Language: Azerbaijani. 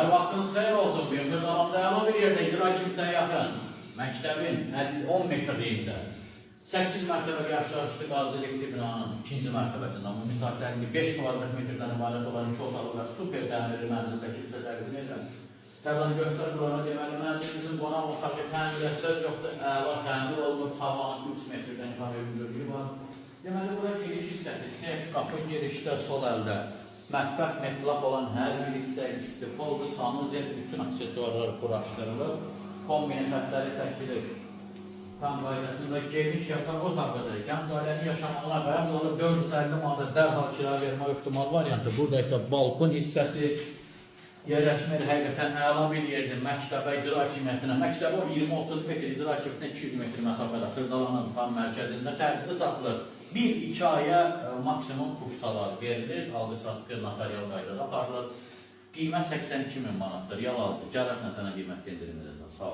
Bəli, vaxtınız xeyir olsun. Bu gün Xırdalanında əla bir yerdə icra kimsə yaxın. Məktəbin 10 metrliyində. 8 mərtəbəli aşağı qazlı liftli binanın 2-ci mərtəbəsində. Amma misal sənin 5 kvadrat metrdən ibarət olan 2 otaqlı və super təmirli mənzil çəkilsə təqdim edirəm. Təbii göstər qurana deməli, mənzilimizin qonaq otağı təmir etsəz yoxdur, əla təmir olunur, tavanı 3 metrdən ibarət bir var. Deməli, bura giriş hissəsi, sef qapı girişdə sol əldə. Mətbəx metlaq olan hər bir hissə istifoldur, sanuzel, bütün aksesuarlar quraşdırılır, kombini xətləri çəkilir. Tam qaydasında geniş yataq otaqlıdır. Gənc ailənin yaşamağına bəzi olur 450 manat dərhal kira vermə ihtimal variantı. Burada isə balkon hissəsi yerləşməli həqiqətən əla bir yerdir. Məktəbə, icra hakimiyyətinə. Məktəbə 20-30 metr, icra hakimiyyətinə 200 metr məsafədə Xırdalanın tam mərkəzində tərcihli saxlanır. 1-2 aya maksimum kursalar verilir, alqı-satqı notarial qaydada aparılır. Qiymət 82.000 manatdır, yal alıcı. Gələrsən sənə qiymət endirim edəcəm, sağ ol.